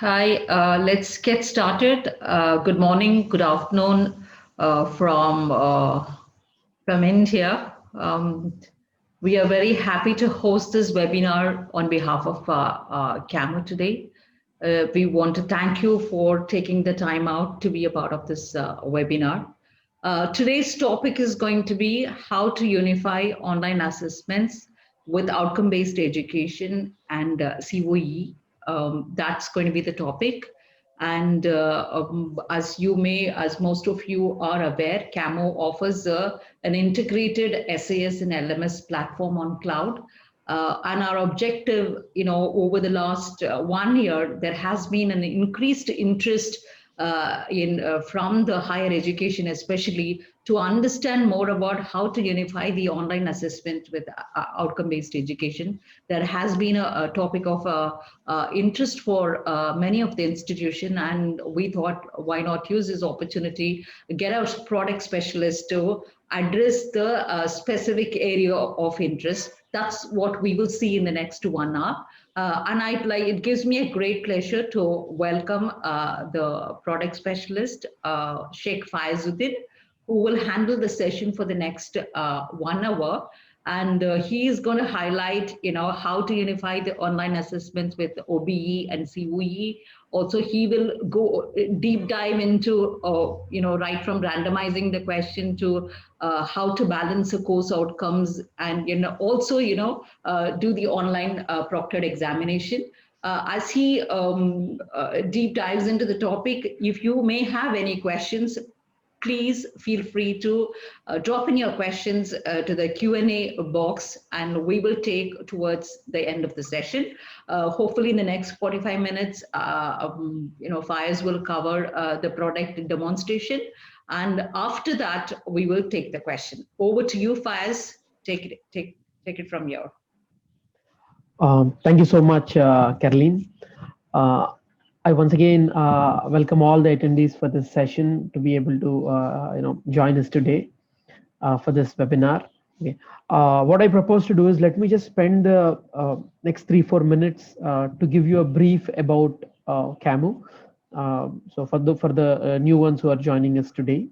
Hi, let's get started. Good morning, good afternoon from India. We are very happy to host this webinar on behalf of CAMO today. We want to thank you for taking the time out to be a part of this webinar. Today's topic is going to be how to unify online assessments with outcome-based education and COE. That's going to be the topic. And as most of you are aware, CAMO offers an integrated SAS and LMS platform on cloud. And our objective, over the last 1 year, there has been an increased interest in from the higher education, especially to understand more about how to unify the online assessment with outcome-based education. There has been a topic of interest for many of the institution, and we thought, why not use this opportunity, get our product specialist to address the specific area of interest. That's what we will see in the next 1 hour. And it gives me a great pleasure to welcome the product specialist, Sheikh Faizuddin, who will handle the session for the next 1 hour. And he is going to highlight, how to unify the online assessments with OBE and COE. Also, he will go deep dive into, right from randomizing the question to how to balance the course outcomes, and also do the online proctored examination. As he deep dives into the topic, if you may have any questions, please feel free to drop in your questions to the Q&A box, and we will take towards the end of the session. Hopefully in the next 45 minutes, Faiz will cover the product demonstration. And after that, we will take the question. Over to you, Faiz. Take it from here. Thank you so much, Caroline. Uh, I once again welcome all the attendees for this session to be able to join us today for this webinar. Okay. What I propose to do is let me just spend the next 3-4 minutes to give you a brief about CAMO. So for the new ones who are joining us today,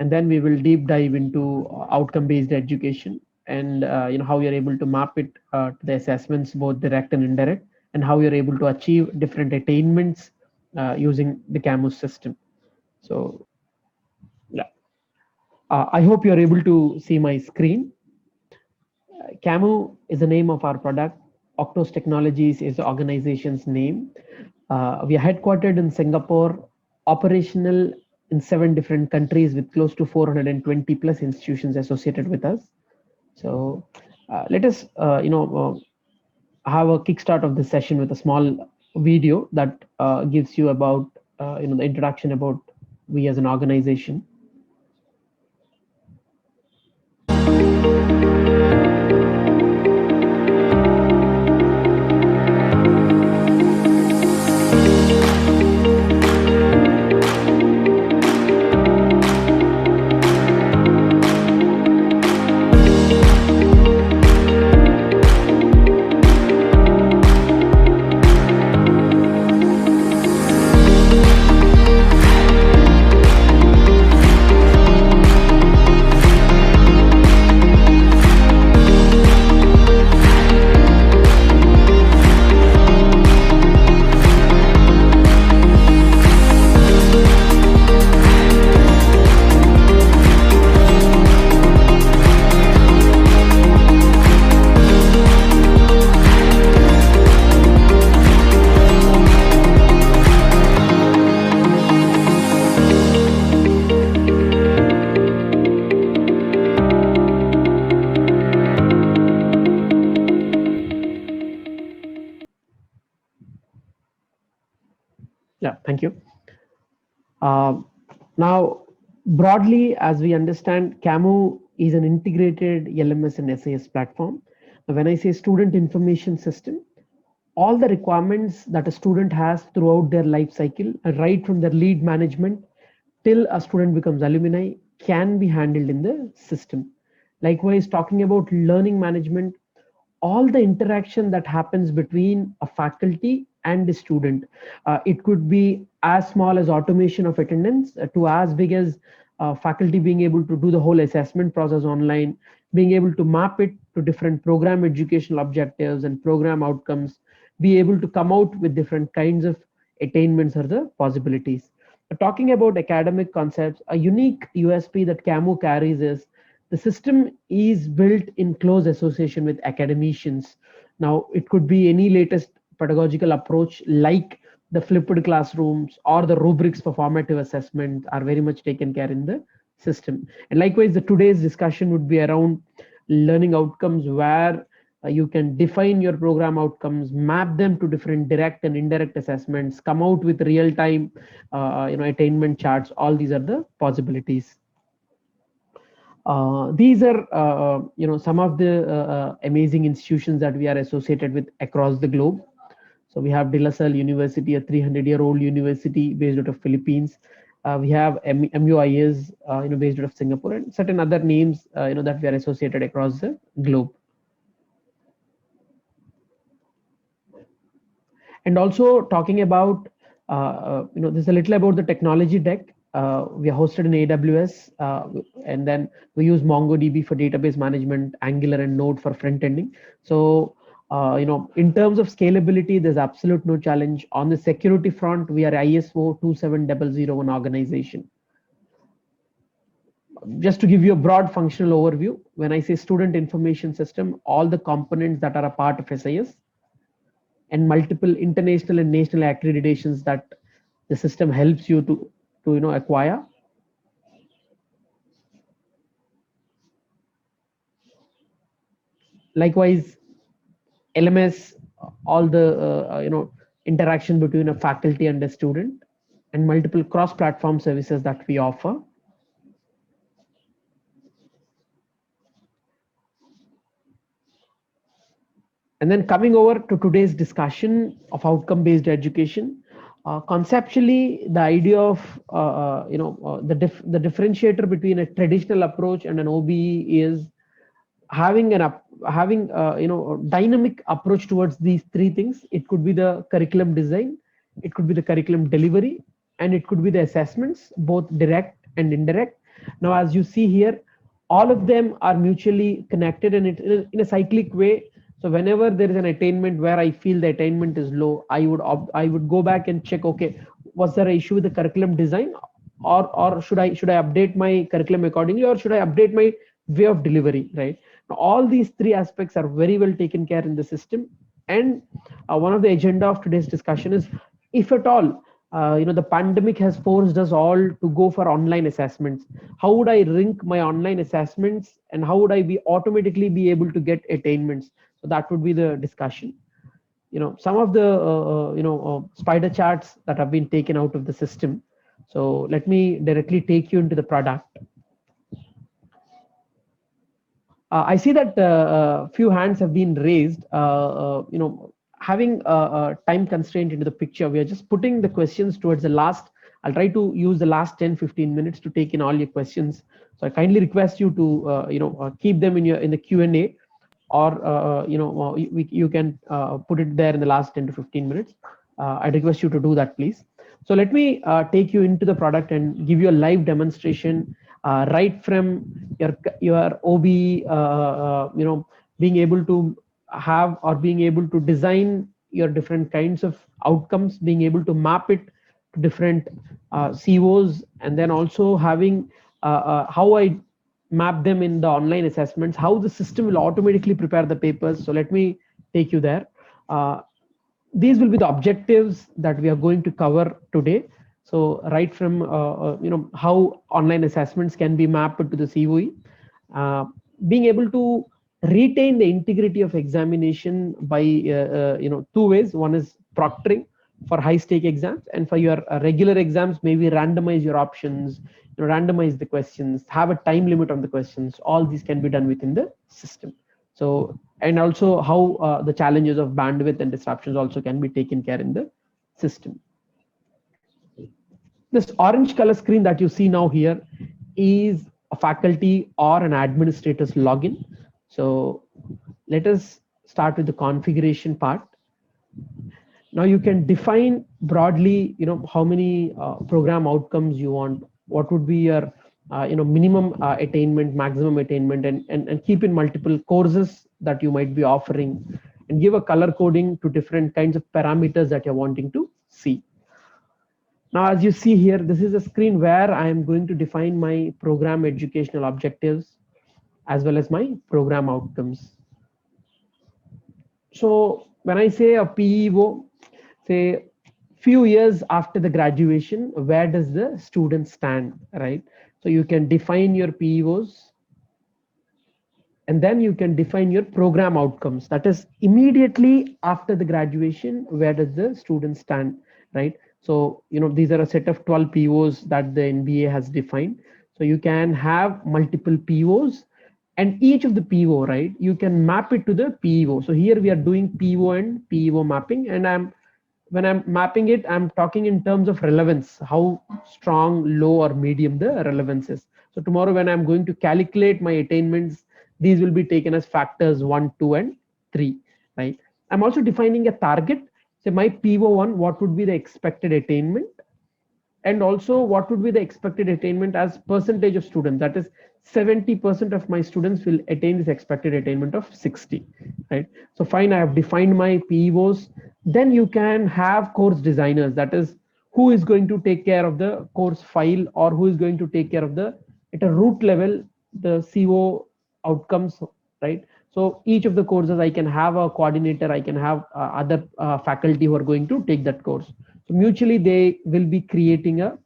and then we will deep dive into outcome-based education and how you're able to map it to the assessments, both direct and indirect, and how you're able to achieve different attainments using the CAMO system. So yeah, I hope you're able to see my screen. CAMO is the name of our product. Octos Technologies is the organization's name. We are headquartered in Singapore, operational in 7 different countries with close to 420 plus institutions associated with us. So let us, have a kickstart of this session with a small video that gives you about, the introduction about we as an organization. Yeah, thank you. Now, broadly, as we understand, CAMO is an integrated LMS and SAS platform. Now, when I say student information system, all the requirements that a student has throughout their life cycle, right from their lead management till a student becomes alumni, can be handled in the system. Likewise, talking about learning management, all the interaction that happens between a faculty and the student. It could be as small as automation of attendance to as big as faculty being able to do the whole assessment process online, being able to map it to different program educational objectives and program outcomes, be able to come out with different kinds of attainments or the possibilities. Talking about academic concepts, a unique USP that CAMU carries is the system is built in close association with academicians. Now, it could be any latest pedagogical approach like the flipped classrooms or the rubrics for formative assessment are very much taken care in the system. And likewise, the today's discussion would be around learning outcomes where you can define your program outcomes, map them to different direct and indirect assessments, come out with real-time attainment charts. All these are the possibilities. These are some of the amazing institutions that we are associated with across the globe. So we have De La Salle University, a 300-year-old university based out of Philippines. We have MUIS, based out of Singapore, and certain other names, that we are associated across the globe. And also talking about, there's a little about the technology deck. We are hosted in AWS, and then we use MongoDB for database management, Angular and Node for front ending. So, in terms of scalability, there's absolute no challenge. On the security front, we are ISO 27001 organization. Just to give you a broad functional overview, when I say student information system, all the components that are a part of SIS and multiple international and national accreditations that the system helps you to acquire. Likewise, LMS, all the interaction between a faculty and a student, and multiple cross-platform services that we offer. And then coming over to today's discussion of outcome-based education, conceptually, the idea of the differentiator between a traditional approach and an OBE is having dynamic approach towards these three things. It could be the curriculum design, it could be the curriculum delivery, and it could be the assessments, both direct and indirect. Now, as you see here, all of them are mutually connected and in a cyclic way. So whenever there is an attainment where I feel the attainment is low, I would go back and check, okay, was there an issue with the curriculum design, or should I update my curriculum accordingly, or should I update my way of delivery, right? Now, all these three aspects are very well taken care in the system. And one of the agenda of today's discussion is, if at all, the pandemic has forced us all to go for online assessments, how would I rank my online assessments, and how would I automatically be able to get attainments? So that would be the discussion. Some of the spider charts that have been taken out of the system. So let me directly take you into the product. I see that a few hands have been raised. Having a time constraint into the picture, we are just putting the questions towards the last. I'll try to use the last 10-15 minutes to take in all your questions. So I kindly request you to keep them in the Q&A, or you can put it there in the last 10 to 15 minutes. I request you to do that, please. So let me take you into the product and give you a live demonstration, right from your OB, being able to have or being able to design your different kinds of outcomes, being able to map it to different COs, and then also having how I map them in the online assessments, how the system will automatically prepare the papers. So let me take you there. These will be the objectives that we are going to cover today. So right from how online assessments can be mapped to the COE, being able to retain the integrity of examination by two ways. One is proctoring for high stake exams, and for your regular exams, maybe randomize your options, randomize the questions, have a time limit on the questions. All these can be done within the system. So, and also how the challenges of bandwidth and disruptions also can be taken care in the system. This orange color screen that you see now here is a faculty or an administrator's login. So let us start with the configuration part. Now you can define broadly, how many program outcomes you want, what would be your, minimum attainment, maximum attainment, and keep in multiple courses that you might be offering, and give a color coding to different kinds of parameters that you're wanting to see. Now, as you see here, this is a screen where I am going to define my program educational objectives as well as my program outcomes. So when I say a PEO, say few years after the graduation, where does the student stand, right? So you can define your PEOs, and then you can define your program outcomes. That is immediately after the graduation, where does the student stand, right? So, these are a set of 12 POs that the NBA has defined. So you can have multiple POs, and each of the PO, right, you can map it to the PEO. So here we are doing PO and PEO mapping, and when I'm mapping it, I'm talking in terms of relevance, how strong, low, or medium the relevance is. So tomorrow when I'm going to calculate my attainments, these will be taken as factors 1, 2, and 3, right? I'm also defining a target. So my PO1, what would be the expected attainment? And also what would be the expected attainment as percentage of students? That is 70% of my students will attain this expected attainment of 60, right? So fine, I have defined my PEOs. Then you can have course designers, that is who is going to take care of the course file, or who is going to take care of the, at a root level, the CO outcomes, right? So each of the courses, I can have a coordinator, I can have other faculty who are going to take that course. So mutually they will be creating a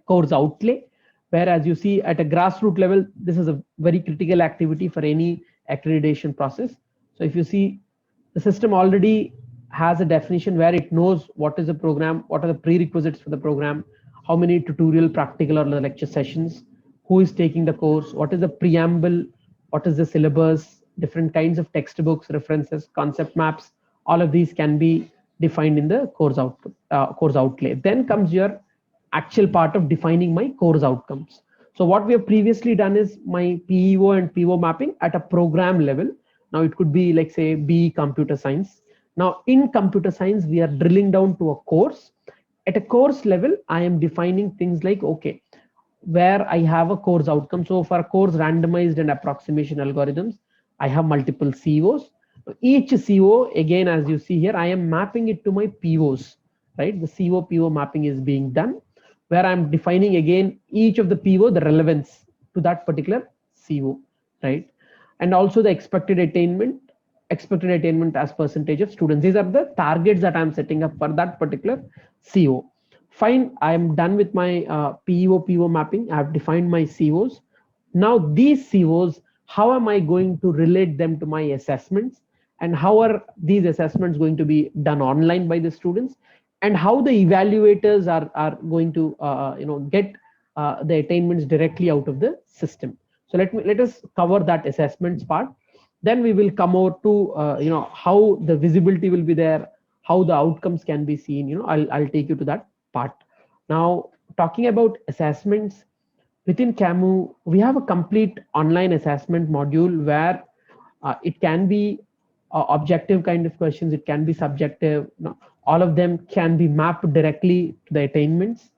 course outlay, where, as you see, at a grassroots level, this is a very critical activity for any accreditation process. So if you see, the system already has a definition where it knows what is the program, what are the prerequisites for the program, how many tutorial, practical, or lecture sessions, who is taking the course, what is the preamble, what is the syllabus, different kinds of textbooks, references, concept maps. All of these can be defined in the course outlay. Then comes your actual part of defining my course outcomes. So what we have previously done is my PEO and PO mapping at a program level. Now it could be like, say, BE computer science. Now in computer science, we are drilling down to a course. At a course level, I am defining things like, okay, where I have a course outcome. So for course randomized and approximation algorithms, I have multiple COs. Each CO, again, as you see here, I am mapping it to my POs, right? The CO PO mapping is being done, where I'm defining again each of the PO, the relevance to that particular CO, right? And also the expected attainment as percentage of students. These are the targets that I'm setting up for that particular CO. Fine, I'm done with my PO mapping. I've defined my COs. Now these COs, how am I going to relate them to my assessments? And how are these assessments going to be done online by the students? And how the evaluators are going to get the attainments directly out of the system. So let us cover that assessments part. Then we will come over to how the visibility will be there, how the outcomes can be seen. I'll take you to that part. Now, talking about assessments, within CAMU, we have a complete online assessment module where it can be objective kind of questions, it can be subjective. All of them can be mapped directly to the attainments.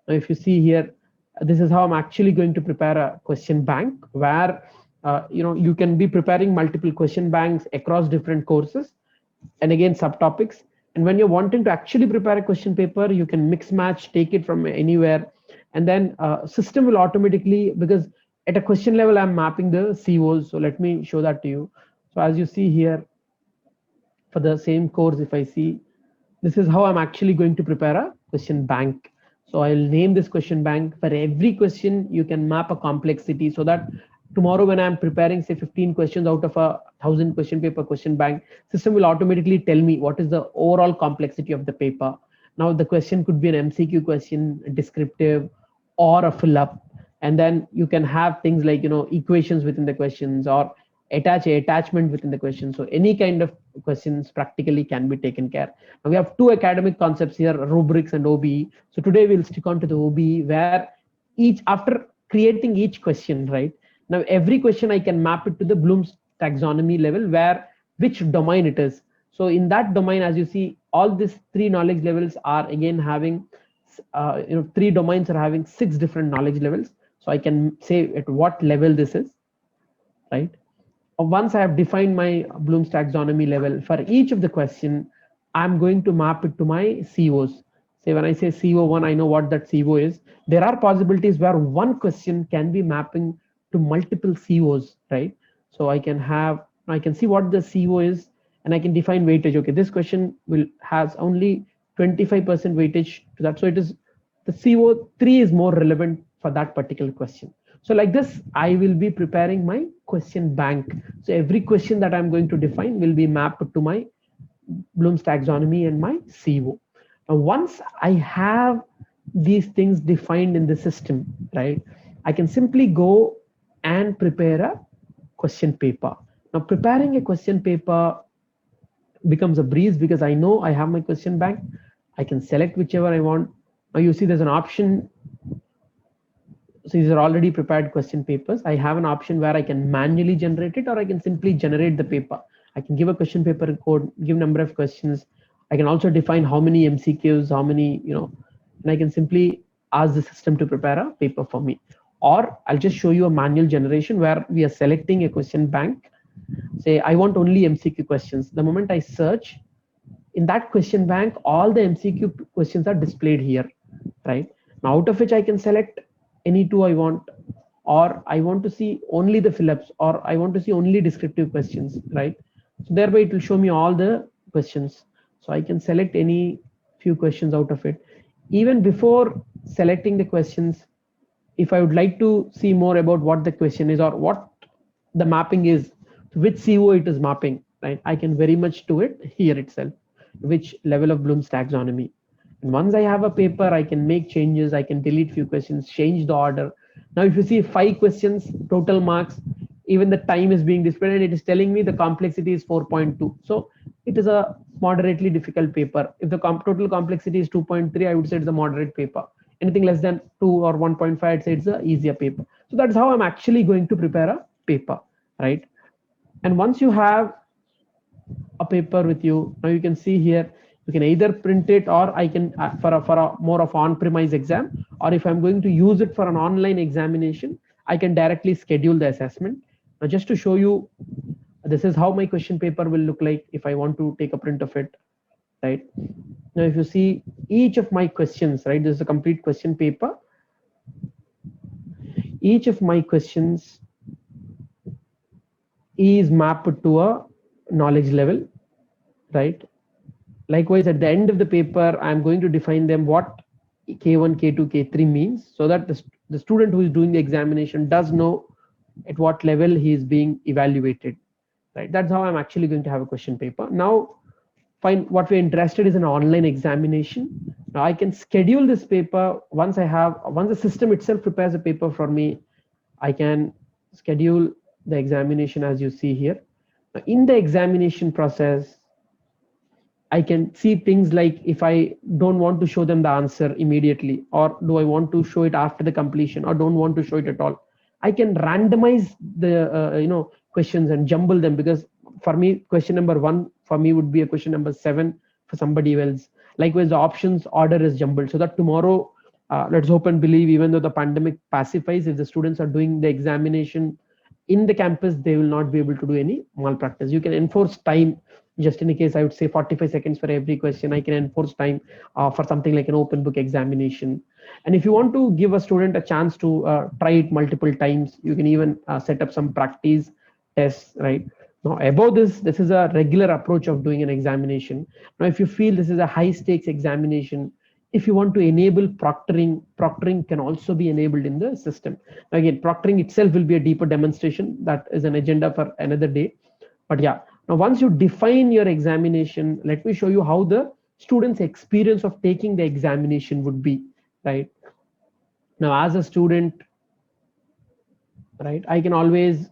Now, if you see here, this is how I'm actually going to prepare a question bank, where you can be preparing multiple question banks across different courses, and again subtopics. And when you're wanting to actually prepare a question paper, you can mix match, take it from anywhere, and then system will automatically, because at a question level I'm mapping the COs. So let me show that to you. So as you see here, for the same course, if I see, this is how I'm actually going to prepare a question bank. So I'll name this question bank. For every question, you can map a complexity, so that tomorrow when I'm preparing, say, 15 questions out of a 1,000 question paper question bank, system will automatically tell me what is the overall complexity of the paper. Now the question could be an MCQ question, descriptive, or a fill up. And then you can have things like, equations within the questions, or attachment within the question. So any kind of questions practically can be taken care. Now we have two academic concepts here, rubrics and OBE. So today we'll stick on to the OBE, where after creating each question, right? Now every question I can map it to the Bloom's taxonomy level, where which domain it is. So in that domain, as you see, all these 3 knowledge levels are again having, 3 domains are having 6 different knowledge levels. So I can say at what level this is, right? Once I have defined my Bloom's taxonomy level for each of the question, I'm going to map it to my COs. Say when I say CO1, I know what that CO is. There are possibilities where one question can be mapping to multiple COs, right? So I can see what the CO is, and I can define weightage. Okay, this question has only 25% weightage to that. So it is the CO3 is more relevant for that particular question. So like this, I will be preparing my question bank. So every question that I'm going to define will be mapped to my Bloom's taxonomy and my CO. Now, once I have these things defined in the system, right, I can simply go and prepare a question paper. Now, preparing a question paper becomes a breeze because I know I have my question bank. I can select whichever I want. Now you see there's an option. So these are already prepared question papers. I have an option where I can manually generate it, or I can simply generate the paper. I can give a question paper code, give number of questions. I can also define how many MCQs, how many, and I can simply ask the system to prepare a paper for me. Or I'll just show you a manual generation where we are selecting a question bank. Say I want only MCQ questions. The moment I search in that question bank, all the MCQ questions are displayed here, right? Now out of which I can select any 2 I want, or I want to see only the fill-ups, or I want to see only descriptive questions, right? So thereby it will show me all the questions. So I can select any few questions out of it. Even before selecting the questions, if I would like to see more about what the question is or what the mapping is, which CO it is mapping, right? I can very much do it here itself, which level of Bloom's taxonomy. And once I have a paper, I can make changes. I can delete few questions, change the order. Now, if you see 5 questions, total marks, even the time is being displayed, and it is telling me the complexity is 4.2. So it is a moderately difficult paper. If the total complexity is 2.3, I would say it's a moderate paper. Anything less than 2 or 1.5, I'd say it's an easier paper. So that's how I'm actually going to prepare a paper, right? And once you have a paper with you, now you can see here, you can either print it, or I can for a more of on-premise exam, or if I'm going to use it for an online examination, I can directly schedule the assessment. Now just to show you, this is how my question paper will look like if I want to take a print of it, right? Now if you see each of my questions, right, this is a complete question paper. Each of my questions is mapped to a knowledge level, right? Likewise, at the end of the paper, I'm going to define them what K1, K2, K3 means, so that the student who is doing the examination does know at what level he is being evaluated, right? That's how I'm actually going to have a question paper. Now, fine, what we're interested is an online examination. Now I can schedule this paper once the system itself prepares a paper for me. I can schedule the examination as you see here. Now, in the examination process, I can see things like if I don't want to show them the answer immediately, or do I want to show it after the completion, or don't want to show it at all, I can randomize the questions and jumble them, because for me question number 1 for me would be a question number 7 for somebody else. Likewise, the options order is jumbled, so that tomorrow, let's hope and believe, even though the pandemic pacifies, if the students are doing the examination in the campus, they will not be able to do any malpractice. You can enforce time. Just in a case, I would say 45 seconds for every question. I can enforce time for something like an open book examination. And if you want to give a student a chance to try it multiple times, you can even set up some practice tests, right? Now, above this is a regular approach of doing an examination. Now, if you feel this is a high stakes examination, if you want to enable proctoring can also be enabled in the system. Now, again, proctoring itself will be a deeper demonstration. That is an agenda for another day. But yeah, now once you define your examination, let me show you how the student's experience of taking the examination would be, right? Now, as a student, right, I can always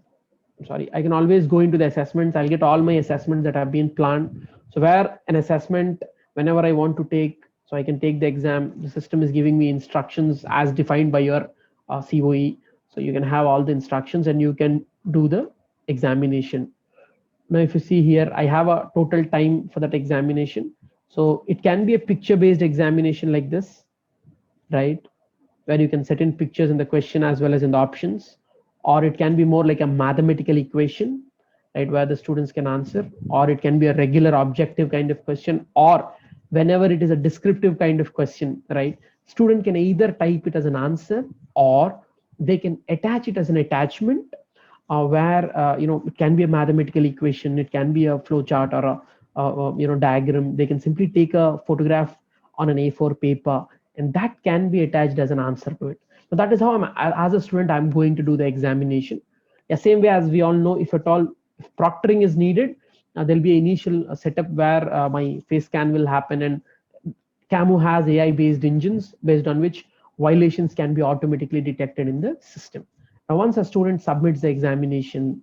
go into the assessments. I'll get all my assessments that have been planned. So where an assessment, whenever I want to take, so I can take the exam, the system is giving me instructions as defined by your COE. So you can have all the instructions and you can do the examination. Now, if you see here, I have a total time for that examination. So it can be a picture-based examination like this, right? Where you can set in pictures in the question as well as in the options, or it can be more like a mathematical equation, right, where the students can answer, or it can be a regular objective kind of question, or whenever it is a descriptive kind of question, right, student can either type it as an answer or they can attach it as an attachment, where it can be a mathematical equation, it can be a flow chart or a diagram. They can simply take a photograph on an A4 paper, and that can be attached as an answer to it. So that is how as a student, I'm going to do the examination. Yeah, same way as we all know, if at all if proctoring is needed, there'll be an initial setup where my face scan will happen, and Camo has AI based engines based on which violations can be automatically detected in the system. Now, once a student submits the examination,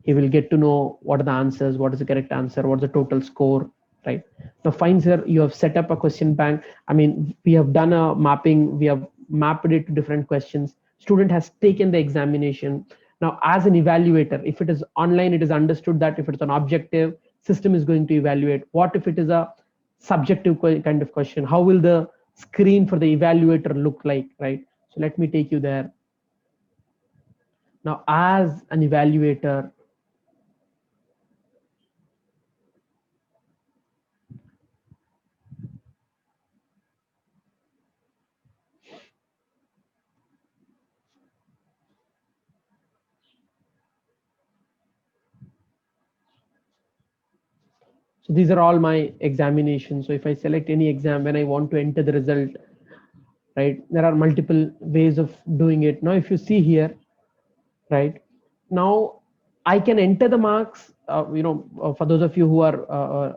he will get to know what are the answers, what is the correct answer, what's the total score, right? Now, fine, sir, you have set up a question bank. I mean, we have done a mapping, we have mapped it to different questions. Student has taken the examination. Now, as an evaluator, if it is online, it is understood that if it's an objective, system is going to evaluate. What if it is a subjective kind of question? How will the screen for the evaluator look like, right? So let me take you there. Now, as an evaluator, so these are all my examinations. So if I select any exam, when I want to enter the result, right, there are multiple ways of doing it. Now, if you see here, right, now I can enter the marks. For those of you who are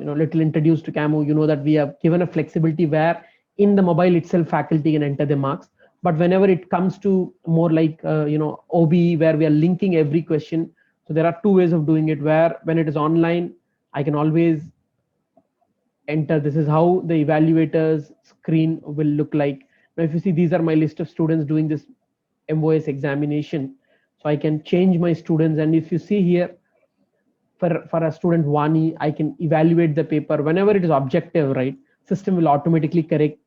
little introduced to Camo, you know that we have given a flexibility where in the mobile itself faculty can enter the marks. But whenever it comes to more like OBE, where we are linking every question, so there are two ways of doing it. Where when it is online, I can always enter. This is how the evaluators screen will look like. Now, if you see, these are my list of students doing this MOS examination. So I can change my students. And if you see here, for a student Vani, I can evaluate the paper. Whenever it is objective, right, system will automatically correct.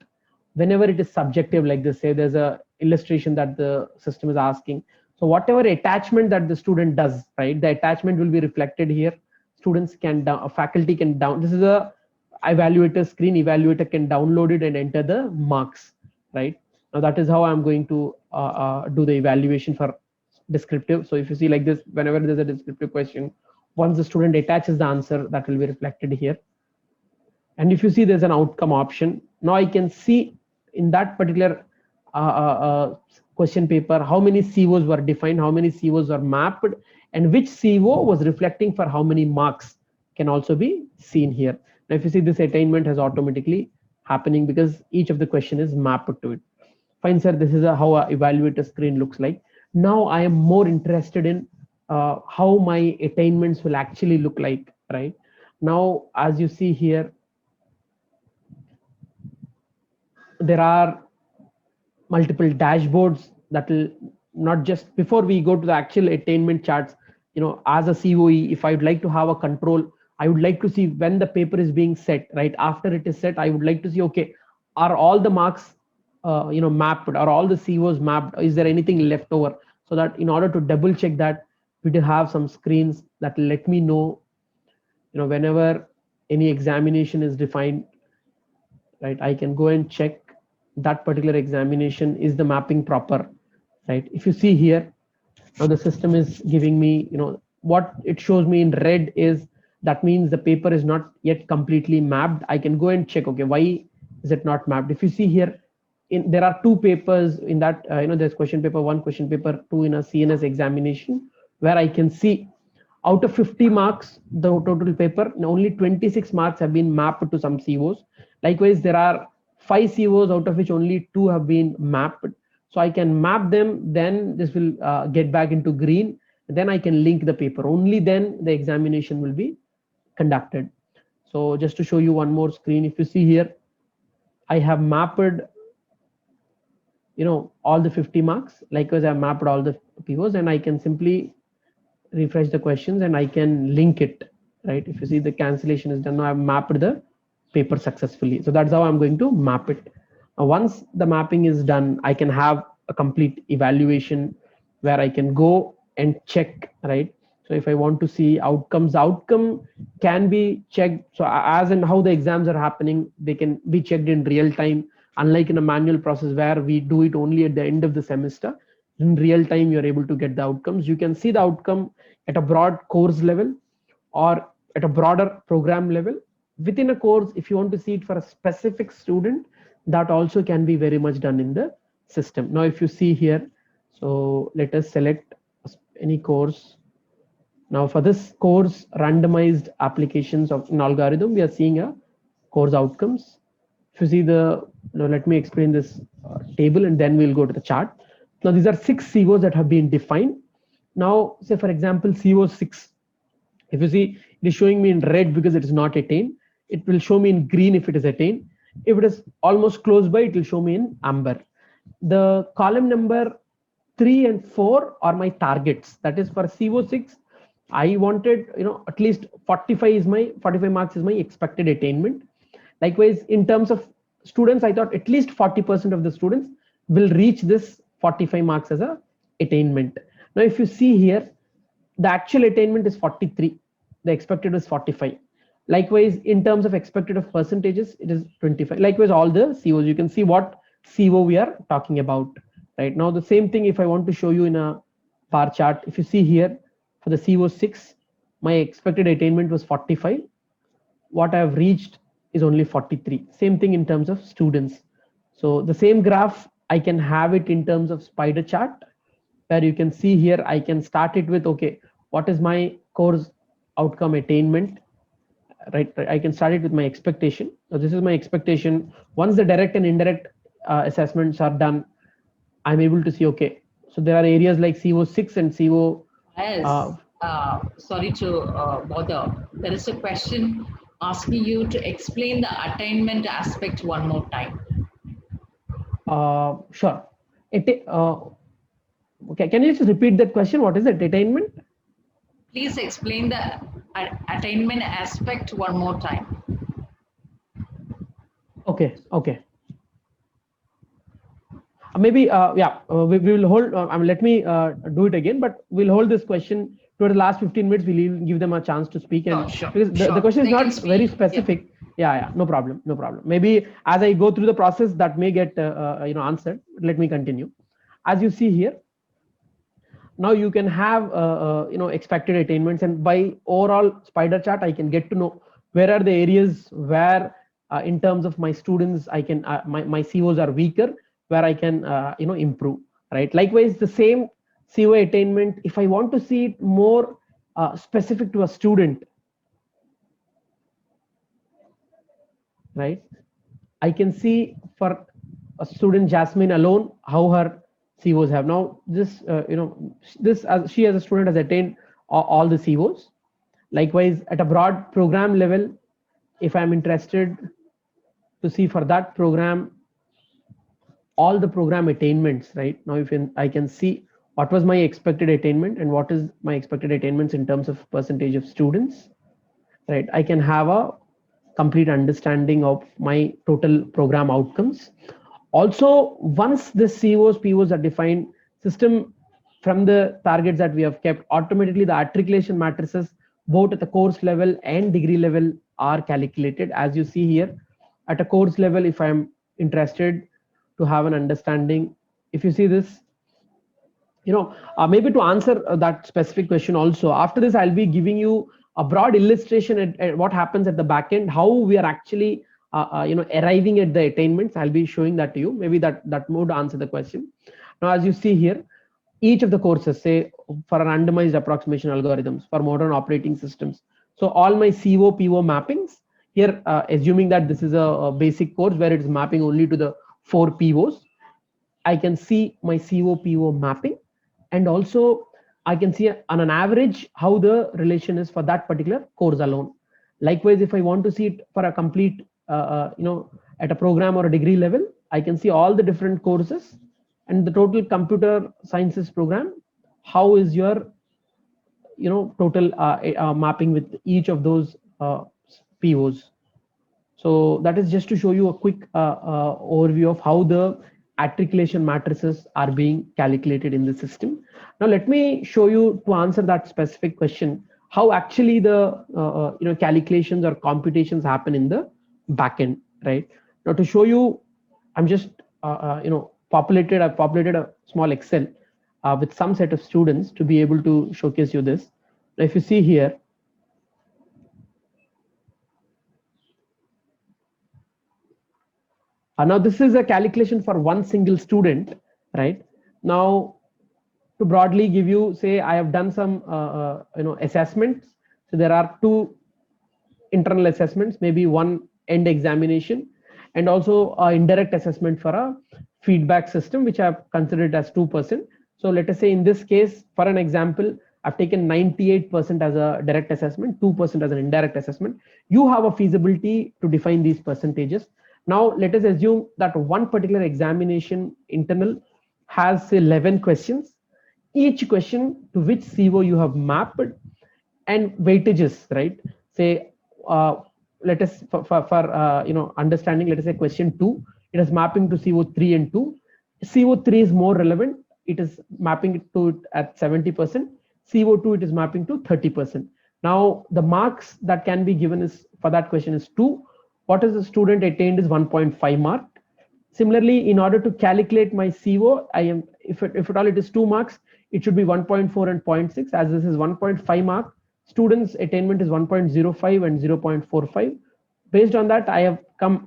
Whenever it is subjective, like this, say there's a illustration that the system is asking. So whatever attachment that the student does, right, the attachment will be reflected here. Students can down, faculty can down. This is a evaluator screen. Evaluator can download it and enter the marks, right? Now that is how I'm going to do the evaluation for descriptive. So if you see like this, whenever there's a descriptive question, once the student attaches the answer, that will be reflected here. And if you see there's an outcome option, now I can see in that particular question paper how many COs were defined, how many COs were mapped, and which CO was reflecting for how many marks can also be seen here. Now if you see, this attainment has automatically happening because each of the question is mapped to it. Fine, sir, this is how a evaluator screen looks like. Now I am more interested in how my attainments will actually look like, right? Now, as you see here, there are multiple dashboards that will not just, before we go to the actual attainment charts, as a COE, if I would like to have a control, I would like to see when the paper is being set, right? After it is set, I would like to see, okay, are all the marks, mapped? Are all the COs mapped? Is there anything left over? So that in order to double check that, we do have some screens that let me know, whenever any examination is defined, right? I can go and check that particular examination, is the mapping proper, right? If you see here, now the system is giving me, what it shows me in red is, that means the paper is not yet completely mapped. I can go and check, okay, why is it not mapped? If you see here, there are two papers in that, there's question paper 1, question paper 2 in a CNS examination, where I can see out of 50 marks, the total paper, only 26 marks have been mapped to some COs. Likewise, there are 5 COs out of which only 2 have been mapped. So I can map them, then this will get back into green. Then I can link the paper. Only then the examination will be conducted. So just to show you one more screen, if you see here, I have mapped, all the 50 marks. Likewise, I have mapped all the POs, and I can simply refresh the questions and I can link it, right? If you see the cancellation is done, now I've mapped the paper successfully. So that's how I'm going to map it. Once the mapping is done, I can have a complete evaluation where I can go and check, right? So if I want to see outcomes, the outcome can be checked. So as and how the exams are happening, they can be checked in real time, unlike in a manual process where we do it only at the end of the semester. In real time, you're able to get the outcomes. You can see the outcome at a broad course level or at a broader program level. Within a course, if you want to see it for a specific student, that also can be very much done in the system. Now, if you see here, so let us select any course. Now for this course, randomized applications of an algorithm, we are seeing a course outcomes. If you see the, let me explain this table and then we'll go to the chart. Now these are 6 COs that have been defined. Now say for example, CO6, if you see it is showing me in red because it is not attained. It will show me in green if it is attained. If it is almost close by, it will show me in amber. The column number 3 and 4 are my targets. That is for CO6. I wanted, at least 45 marks is my expected attainment. Likewise, in terms of students, I thought at least 40% of the students will reach this 45 marks as a attainment. Now, if you see here, the actual attainment is 43. The expected is 45. Likewise, in terms of expected of percentages, it is 25. Likewise, all the COs, you can see what CO we are talking about. Right now, the same thing if I want to show you in a bar chart, if you see here for the CO6, my expected attainment was 45. What I have reached is only 43. Same thing in terms of students. So the same graph, I can have it in terms of spider chart, where you can see here, I can start it with, okay, what is my course outcome attainment, right? I can start it with my expectation. So this is my expectation. Once the direct and indirect assessments are done, I'm able to see, okay, so there are areas like CO6 and CO. Yes. Sorry to bother. There is a question asking you to explain the attainment aspect one more time. Sure. Okay, can you just repeat that question? What is it? Attainment? Please explain the attainment aspect one more time. Okay. Maybe, we will hold, let me do it again, but we'll hold this question to the last 15 minutes. We'll give them a chance to speak. And because the question is not very specific. Yeah, no problem. Maybe as I go through the process, that may get, answered. Let me continue. As you see here, now you can have, expected attainments, and by overall spider chart, I can get to know where are the areas where, in terms of my students, I can, my COs are weaker, where I can, improve, right? Likewise, the same CO attainment, if I want to see it more specific to a student, right? I can see for a student Jasmine alone, how her COs have. Now this, she as a student has attained all the COs. Likewise, at a broad program level, if I'm interested to see for that program, all the program attainments, right? Now, I can see what was my expected attainment and what is my expected attainments in terms of percentage of students, right? I can have a complete understanding of my total program outcomes. Also, once the COs, POs are defined, system from the targets that we have kept, automatically the articulation matrices, both at the course level and degree level, are calculated. As you see here, at a course level, if I'm interested to have an understanding, if you see this, maybe to answer that specific question also, after this, I'll be giving you a broad illustration at what happens at the back end, how we are actually, arriving at the attainments. I'll be showing that to you. Maybe that would answer the question. Now, as you see here, each of the courses, say for a randomized approximation algorithms for modern operating systems. So all my CO, PO mappings here, assuming that this is a basic course where it is mapping only to the 4 POs, I can see my CO, PO mapping, and also I can see on an average how the relation is for that particular course alone. Likewise, if I want to see it for a complete, at a program or a degree level, I can see all the different courses and the total computer sciences program. How is your total mapping with each of those POs. So that is just to show you a quick overview of how the articulation matrices are being calculated in the system. Now let me show you, to answer that specific question, how actually the calculations or computations happen in the backend, right? Now to show you, I'm just I've populated a small Excel with some set of students to be able to showcase you this. Now if you see here, now this is a calculation for one single student, right? Now to broadly give you, say I have done some assessments. So there are two internal assessments, maybe one end examination, and also indirect assessment for a feedback system, which I've considered as 2%. So let us say in this case, for an example, I've taken 98% as a direct assessment, 2% as an indirect assessment. You have a feasibility to define these percentages. Now let us assume that one particular examination internal has, say, 11 questions, each question to which CO you have mapped, and weightages, right? Say let us for understanding, let us say question 2, it is mapping to CO3 and 2. CO3 is more relevant, it is mapping it to it at 70%. CO2 it is mapping to 30%. Now the marks that can be given is, for that question, is 2. What is the student attained is 1.5 mark. Similarly, in order to calculate my CO, I am, if at all it is 2 marks, it should be 1.4 and 0.6. As this is 1.5 mark, students attainment is 1.05 and 0.45. Based on that, I have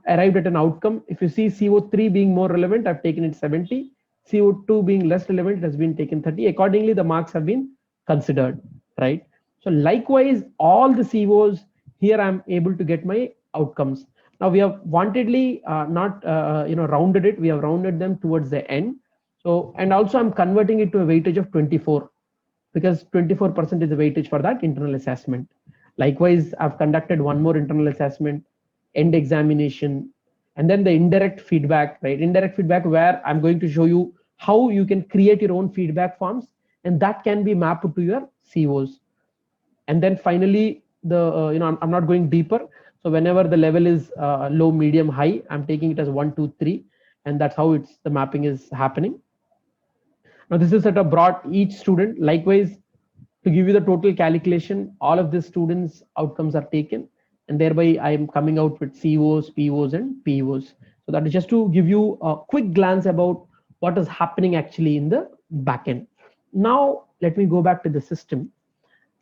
arrived at an outcome. If you see CO3 being more relevant, I've taken it 70. CO2 being less relevant, it has been taken 30. Accordingly, the marks have been considered, right? So likewise, all the COs here, I'm able to get my outcomes. Now we have wantedly not rounded it. We have rounded them towards the end. So, and also I'm converting it to a weightage of 24, because 24% is the weightage for that internal assessment. Likewise, I've conducted one more internal assessment, end examination, and then the indirect feedback, right? Indirect feedback, where I'm going to show you how you can create your own feedback forms, and that can be mapped to your COs. And then finally, the I'm not going deeper. So whenever the level is low, medium, high, I'm taking it as 1, 2, 3, and that's how the mapping is happening. Now this is at a broad each student. Likewise, to give you the total calculation, all of the students' outcomes are taken, and thereby I am coming out with COs, POs, and POs. So that is just to give you a quick glance about what is happening actually in the backend. Now let me go back to the system.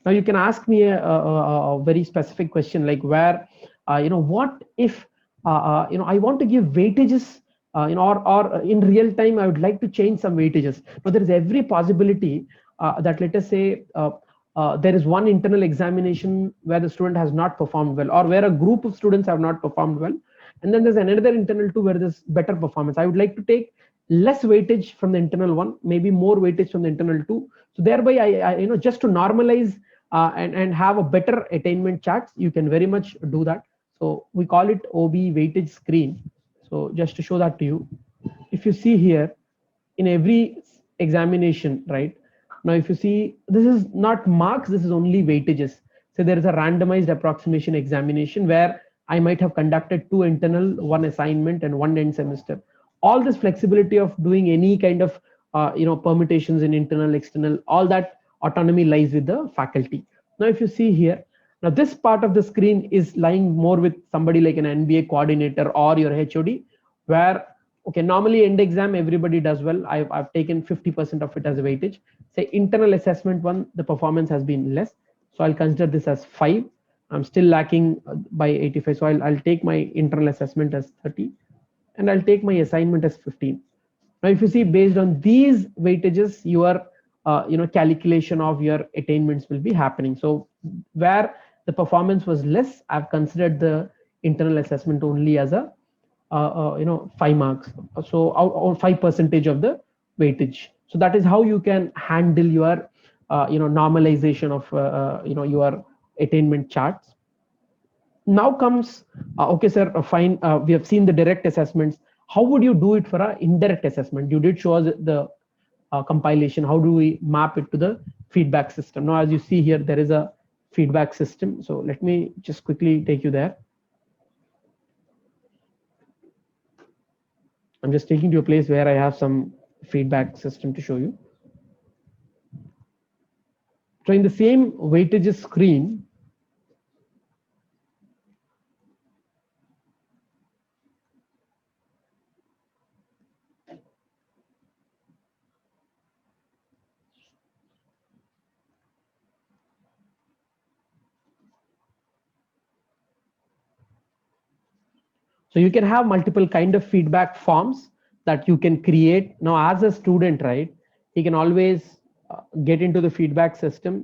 Now you can ask me a very specific question, like where what if I want to give weightages, or in real time I would like to change some weightages. But there is every possibility that, let us say, there is one internal examination where the student has not performed well, or where a group of students have not performed well, and then there's another internal two where there's better performance. I would like to take less weightage from the internal one, maybe more weightage from the internal two. So thereby I just to normalize and have a better attainment charts, you can very much do that. So we call it OB weightage screen. So just to show that to you, if you see here, in every examination, right? Now, if you see, this is not marks, this is only weightages. So there is a randomized approximation examination where I might have conducted 2 internal, 1 assignment, and 1 end semester. All this flexibility of doing any kind of permutations in internal, external, all that autonomy lies with the faculty. Now, if you see here, now this part of the screen is lying more with somebody like an NBA coordinator or your HOD, where, okay, normally end exam, everybody does well. I've taken 50% of it as a weightage. Say internal assessment one, the performance has been less. So I'll consider this as 5. I'm still lacking by 85. So I'll take my internal assessment as 30, and I'll take my assignment as 15. Now, if you see, based on these weightages, your calculation of your attainments will be happening. So where the performance was less, I've considered the internal assessment only as a 5 marks, so or 5% of the weightage. So that is how you can handle your normalization of your attainment charts. Now comes okay sir, fine, we have seen the direct assessments. How would you do it for an indirect assessment? You did show us the compilation. How do we map it to the feedback system. Now, as you see here, there is a feedback system. So let me just quickly take you there. I'm just taking to a place where I have some feedback system to show you. So in the same weightages screen, so you can have multiple kind of feedback forms that you can create. Now, as a student, right, he can always get into the feedback system.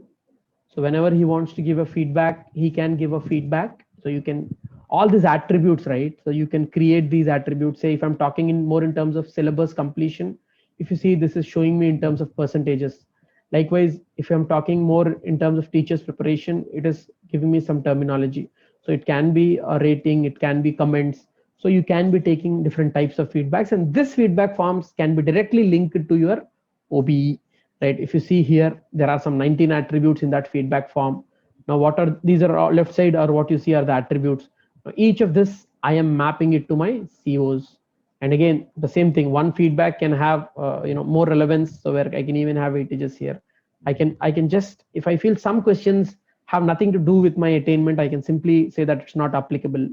So whenever he wants to give a feedback, he can give a feedback. So you can, all these attributes, right? So you can create these attributes. Say if I'm talking in more in terms of syllabus completion, if you see, this is showing me in terms of percentages. Likewise, if I'm talking more in terms of teachers preparation, it is giving me some terminology. So it can be a rating, it can be comments. So you can be taking different types of feedbacks, and this feedback forms can be directly linked to your OBE, right? If you see here, there are some 19 attributes in that feedback form. Now, what are these? Are all left side, or what you see are the attributes. Now, each of this, I am mapping it to my COs. And again, the same thing. One feedback can have more relevance, so where I can even have weightages here. I can just, if I feel some questions have nothing to do with my attainment, I can simply say that it's not applicable,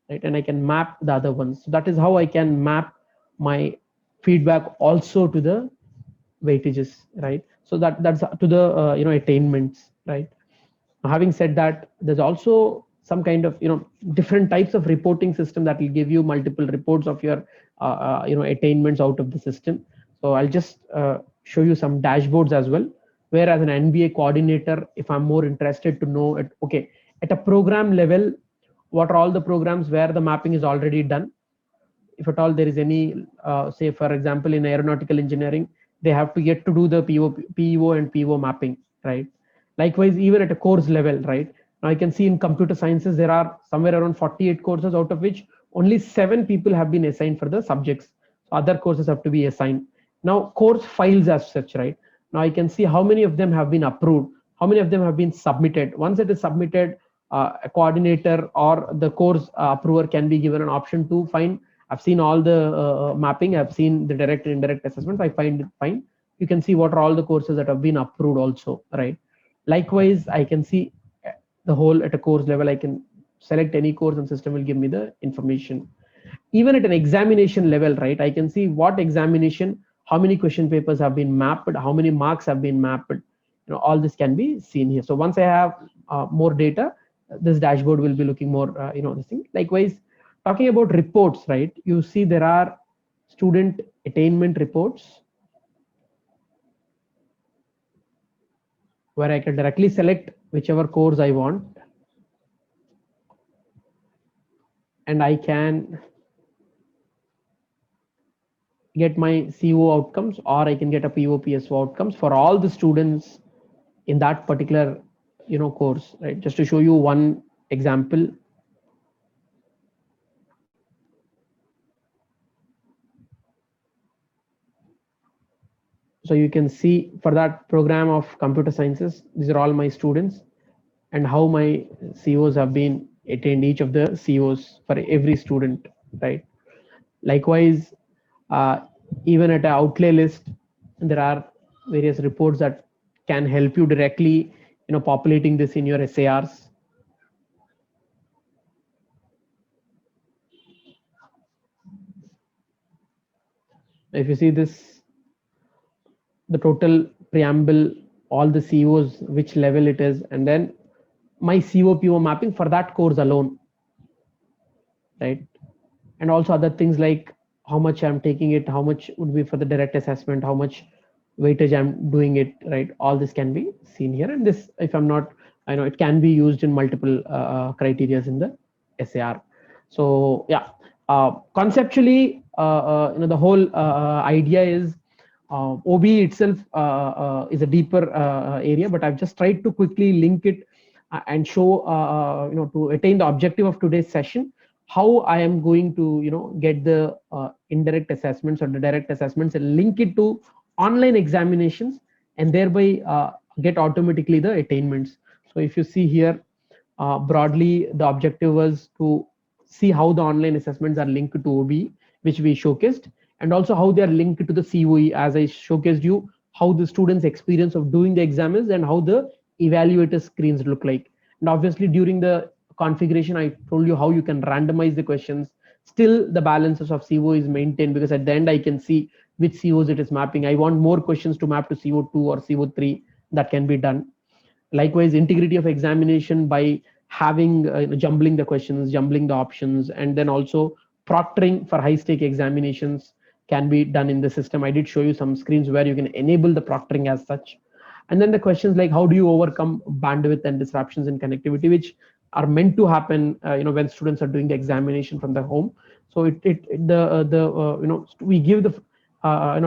right? And I can map the other ones. So that is how I can map my feedback also to the weightages, right? So that's to the attainments, right? Now, having said that, there's also some kind of different types of reporting system that will give you multiple reports of your attainments out of the system. So I'll just show you some dashboards as well, where as an NBA coordinator, if I'm more interested to know at a program level, what are all the programs where the mapping is already done. If at all there is any, say for example, in aeronautical engineering, they have to yet to do the PEO and PO mapping, right? Likewise, even at a course level, right? Now I can see in computer sciences, there are somewhere around 48 courses, out of which only 7 people have been assigned for the subjects. So other courses have to be assigned. Now course files as such, right? Now I can see how many of them have been approved, how many of them have been submitted. Once it is submitted, a coordinator or the course approver can be given an option to find. I've seen all the mapping, I've seen the direct and indirect assessments, I find it fine. You can see what are all the courses that have been approved also, right? Likewise, I can see the whole at a course level. I can select any course and system will give me the information. Even at an examination level, right, I can see what examination, how many question papers have been mapped, how many marks have been mapped. All this can be seen here. So once I have more data, this dashboard will be looking more this thing. Likewise, talking about reports, right, you see there are student attainment reports, where I can directly select whichever course I want, and I can get my CO outcomes, or I can get a PO PSO outcomes for all the students in that particular course, right? Just to show you one example. So you can see for that program of computer sciences, these are all my students and how my COs have been attained, each of the COs for every student, right? Likewise, even at an outlay list, there are various reports that can help you directly, populating this in your SARs. If you see this, the total preamble, all the COs, which level it is, and then my COPO mapping for that course alone, right? And also other things like how much I'm taking it, how much would be for the direct assessment, how much weightage I'm doing it, right? All this can be seen here. And this, if I'm not, I know it can be used in multiple criteria in the SAR. So yeah, conceptually, the whole idea is OBE itself is a deeper area, but I've just tried to quickly link it and show, to attain the objective of today's session, how I am going to, get the indirect assessments or the direct assessments and link it to online examinations, and thereby get automatically the attainments. So if you see here, broadly, the objective was to see how the online assessments are linked to OBE, which we showcased, and also how they are linked to the COE, as I showcased you, how the students' experience of doing the exam is and how the evaluator screens look like. And obviously, during the configuration, I told you how you can randomize the questions. Still, the balances of CO is maintained, because at the end, I can see which COs it is mapping. I want more questions to map to CO2 or CO3. That can be done. Likewise, integrity of examination by having jumbling the questions, jumbling the options, and then also proctoring for high stake examinations can be done in the system. I did show you some screens where you can enable the proctoring as such. And then the questions like how do you overcome bandwidth and disruptions in connectivity, which are meant to happen when students are doing the examination from their home. So we give the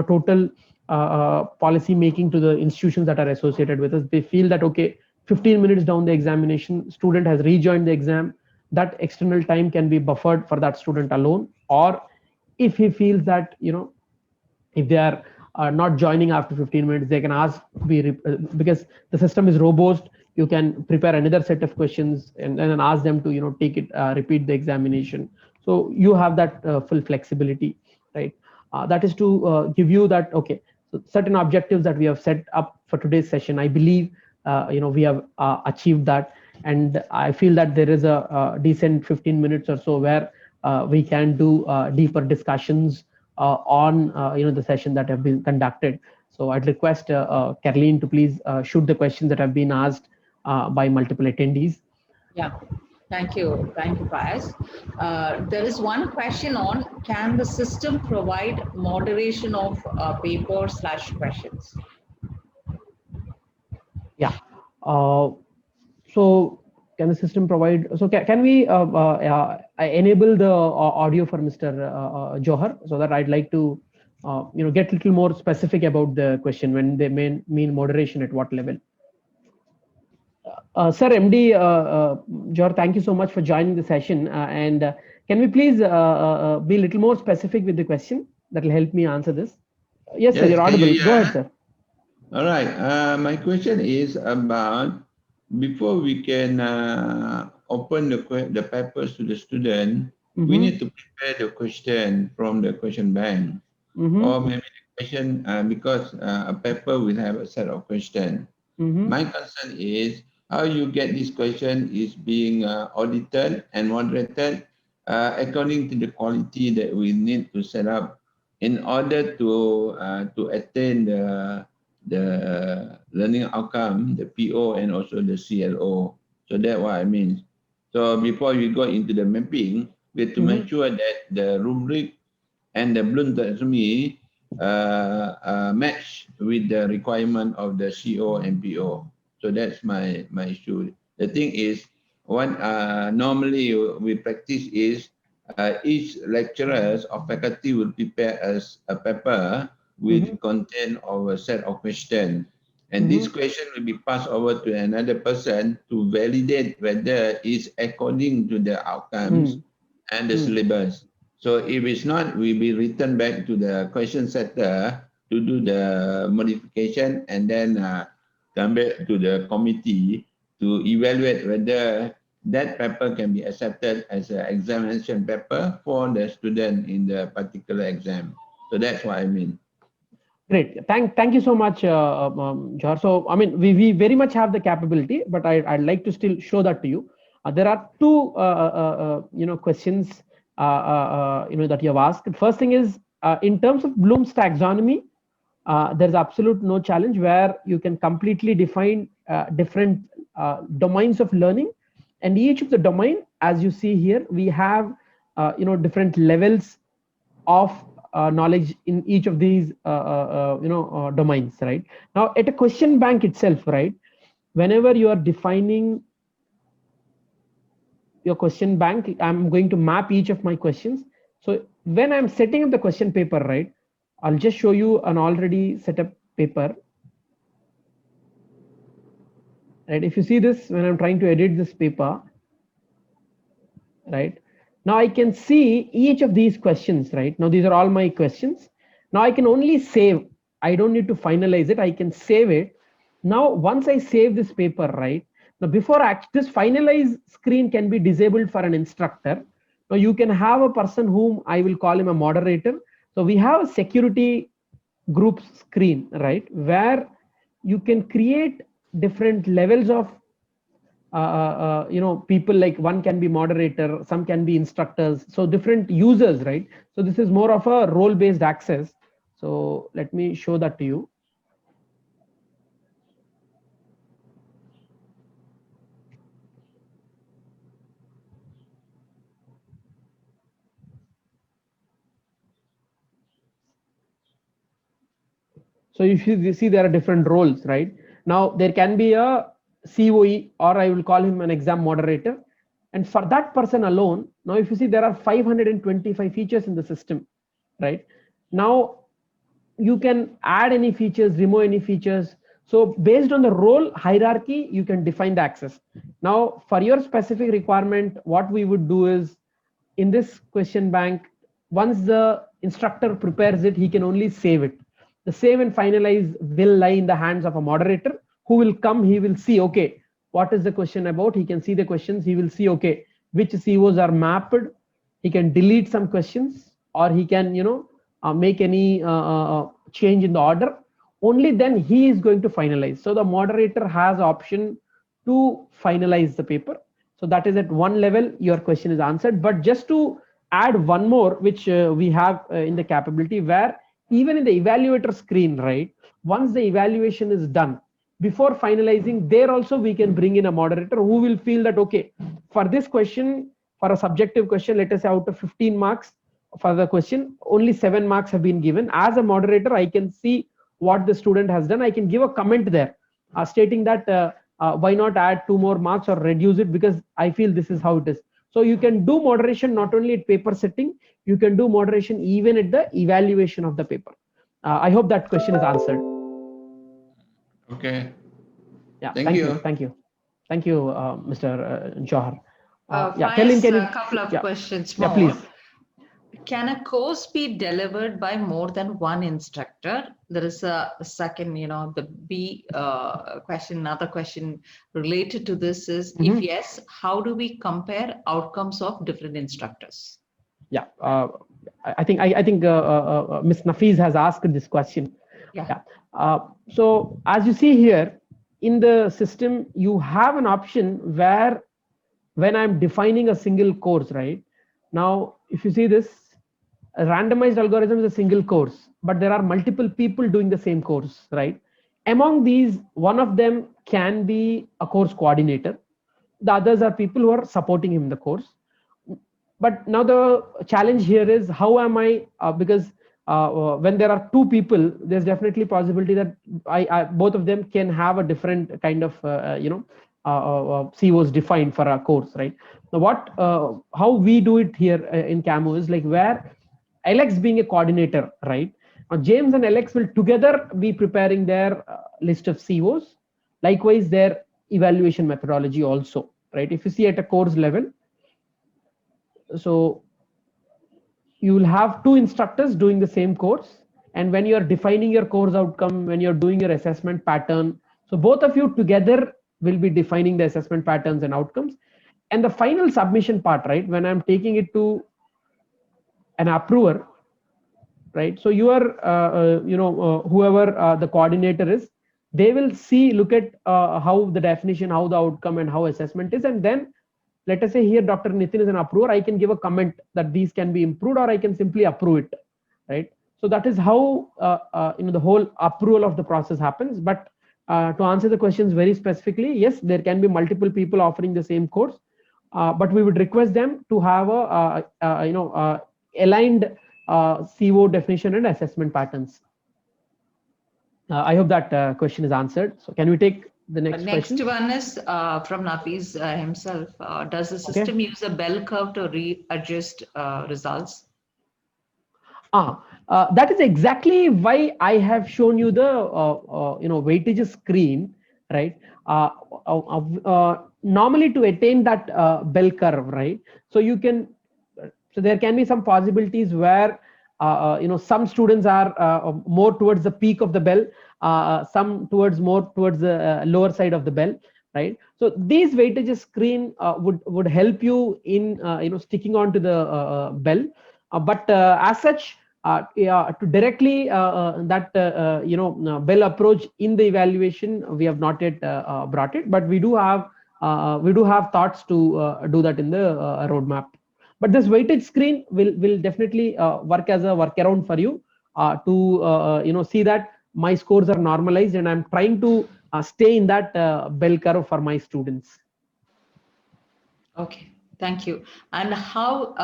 total policy making to the institutions that are associated with us. They feel that, okay, 15 minutes down the examination, student has rejoined the exam, that external time can be buffered for that student alone. Or if he feels that, if they are not joining after 15 minutes, they can ask because the system is robust. You can prepare another set of questions and then ask them to take it, repeat the examination. So you have that full flexibility, right? That is to give you that, okay, so certain objectives that we have set up for today's session, I believe we have achieved that. And I feel that there is a decent 15 minutes or so where we can do deeper discussions on the session that have been conducted. So I'd request Caroline to please shoot the questions that have been asked by multiple attendees. Yeah, thank you, Faiz. There is one question on, can the system provide moderation of paper/questions? Yeah. So can the system provide? So can we enable the audio for Mr. Johar, so that I'd like to get a little more specific about the question when they mean moderation at what level? Sir, MD Johar, thank you so much for joining the session. And can we please be a little more specific with the question? That will help me answer this. Yes, sir, you're audible. Go ahead, sir. All right. My question is about, before we can open the papers to the student, we need to prepare the question from the question bank. Or maybe the question, because a paper will have a set of questions. My concern is how you get this question is being audited and moderated according to the quality that we need to set up in order to attain the learning outcome, the PO, and also the CLO. So that's what I mean. So before we go into the mapping, we have to make sure that the rubric and the Bloom taxonomy match with the requirement of the CO and PO. So that's my issue. The thing is, what normally we practice is each lecturers or faculty will prepare us a paper with content of a set of questions. And this question will be passed over to another person to validate whether it's according to the outcomes and the syllabus. So if it's not, we'll be returned back to the question setter to do the modification and then come back to the committee to evaluate whether that paper can be accepted as an examination paper for the student in the particular exam. So that's what I mean. Great. Thank you so much, Johar. So, I mean, we very much have the capability, but I'd like to still show that to you. There are two, questions, that you have asked. First thing is, in terms of Bloom's taxonomy, there's absolute no challenge where you can completely define different domains of learning. And each of the domain, as you see here, we have, different levels of knowledge in each of these domains, right? Now at a question bank itself, right, whenever you are defining your question bank, I'm going to map each of my questions. So when I'm setting up the question paper, right, I'll just show you an already set up paper, right? If you see this, when I'm trying to edit this paper, right, now I can see each of these questions, right? Now these are all my questions. Now I can only save. I don't need to finalize it. I can save it. Now, once I save this paper, right, now before this finalize screen can be disabled for an instructor. Now you can have a person whom I will call him a moderator. So we have a security group screen, right, where you can create different levels of people, like one can be moderator, some can be instructors, so different users, right? So this is more of a role based access. So let me show that to you. So you see there are different roles, right? Now there can be a COE, or I will call him an exam moderator. And for that person alone, now if you see there are 525 features in the system, right? Now you can add any features, remove any features. So based on the role hierarchy, you can define the access. Now for your specific requirement, what we would do is, in this question bank, once the instructor prepares it, he can only save it. The save and finalize will lie in the hands of a moderator who will come. He will see, okay, what is the question about? He can see the questions. He will see, okay, which COs are mapped. He can delete some questions, or he can, make any change in the order. Only then he is going to finalize. So the moderator has option to finalize the paper. So that is at one level, your question is answered. But just to add one more, which we have in the capability, where even in the evaluator screen, right, once the evaluation is done, before finalizing, there also we can bring in a moderator who will feel that, okay, for this question, for a subjective question, let us say out of 15 marks for the question, only 7 marks have been given. As a moderator, I can see what the student has done. I can give a comment there stating that why not add 2 more marks or reduce it, because I feel this is how it is. So you can do moderation not only at paper setting, you can do moderation even at the evaluation of the paper. I hope that question is answered. Okay. Yeah, Thank you. Thank you, Mr. Johar. Faiz, a couple of questions more. Yeah, please. Can a course be delivered by more than one instructor? There is a second, the B question, another question related to this is, if yes, how do we compare outcomes of different instructors? Yeah, I think Ms. Nafiz has asked this question. Yeah. So as you see here in the system, you have an option where, when I'm defining a single course, right? Now, if you see this, a randomized algorithm is a single course, but there are multiple people doing the same course, right? Among these, one of them can be a course coordinator. The others are people who are supporting him in the course. But now the challenge here is, how am I, because when there are two people, there's definitely possibility that both of them can have a different kind of, COs defined for a course, right? Now how we do it here in Camo is like, where Alex being a coordinator, right? Now James and Alex will together be preparing their list of COs. Likewise, their evaluation methodology also, right? If you see at a course level, so you will have two instructors doing the same course. And when you're defining your course outcome, when you're doing your assessment pattern, so both of you together will be defining the assessment patterns and outcomes. And the final submission part, right, when I'm taking it to an approver, right, so you are whoever the coordinator is, they will look at how the definition, how the outcome, and how assessment is. And then let us say here Dr. Nitin is an approver, I can give a comment that these can be improved, or I can simply approve it, right? So that is how the whole approval of the process happens. But to answer the questions very specifically, yes, there can be multiple people offering the same course, but we would request them to have a aligned CO definition and assessment patterns. I hope that question is answered. So can we take the next question? Next one is from Nafiz himself. Does the system use a bell curve to readjust results? That is exactly why I have shown you the weightage screen, right? Normally to attain that bell curve, right? So there can be some possibilities where some students are more towards the peak of the bell, some more towards the lower side of the bell, right? So these weightages screen would help you in sticking on to the bell, but as such, to directly bell approach in the evaluation, we have not yet brought it, but we do have thoughts to do that in the roadmap. But this weightage screen will definitely work as a workaround for you to see that my scores are normalized and I'm trying to stay in that bell curve for my students. Okay, thank you. And how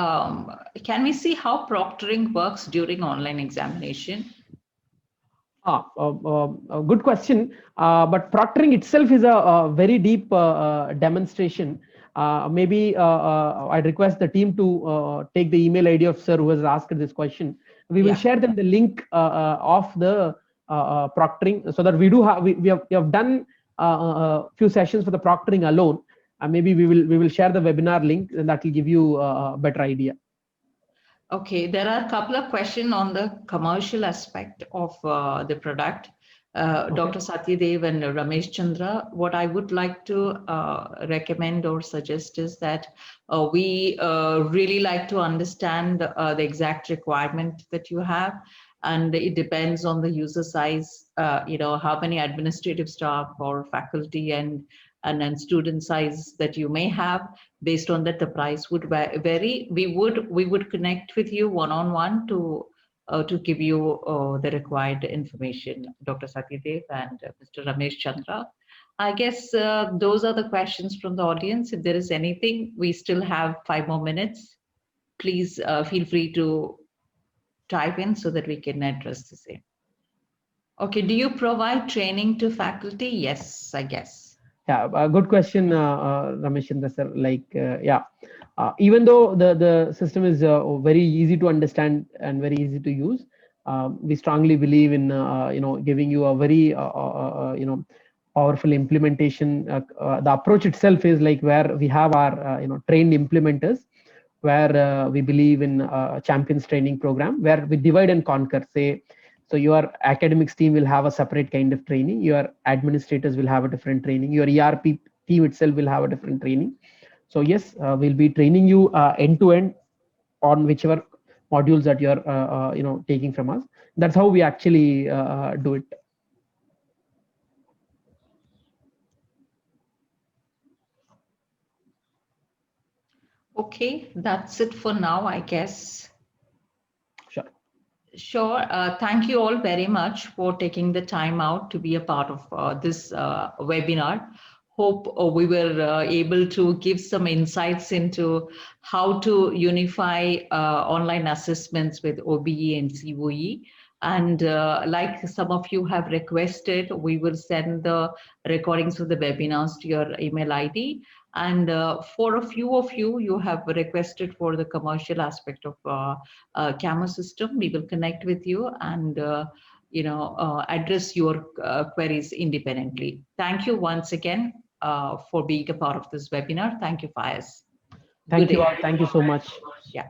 can we see how proctoring works during online examination? A good question, but proctoring itself is a very deep demonstration. Maybe I'd request the team to take the email ID of sir who has asked this question. We will share them the link of the proctoring, so that we have done a few sessions for the proctoring alone. Maybe we will share the webinar link, and that will give you a better idea. Okay, there are a couple of questions on the commercial aspect of the product. Dr. Satyadev and Ramesh Chandra, what I would like to recommend or suggest is that we really like to understand the exact requirement that you have, and it depends on the user size, how many administrative staff or faculty and then student size that you may have. Based on that, the price would vary. We would connect with you one-on-one to give you the required information, Dr. Satyadev and Mr. Ramesh Chandra. I guess those are the questions from the audience. If there is anything, we still have 5 more minutes. Please feel free to type in so that we can address the same. Okay, do you provide training to faculty? Yes, I guess. Yeah, a good question, Ramesh Chandra sir. Even though the system is very easy to understand and very easy to use, we strongly believe in giving you a very powerful implementation. The approach itself is like where we have our trained implementers, where we believe in champions training program, where we divide and conquer. So your academics team will have a separate kind of training. Your administrators will have a different training. Your ERP team itself will have a different training. So yes, we'll be training you end to end on whichever modules that you're taking from us. That's how we actually do it. Okay, that's it for now, I guess. Sure. Thank you all very much for taking the time out to be a part of this webinar. Hope we were able to give some insights into how to unify online assessments with OBE and COE. And like some of you have requested, we will send the recordings of the webinars to your email ID. And for a few of you, you have requested for the commercial aspect of CAMO system. We will connect with you and address your queries independently. Thank you once again for being a part of this webinar. Thank you, Faiz. Thank you all. Thank you so much. Yeah.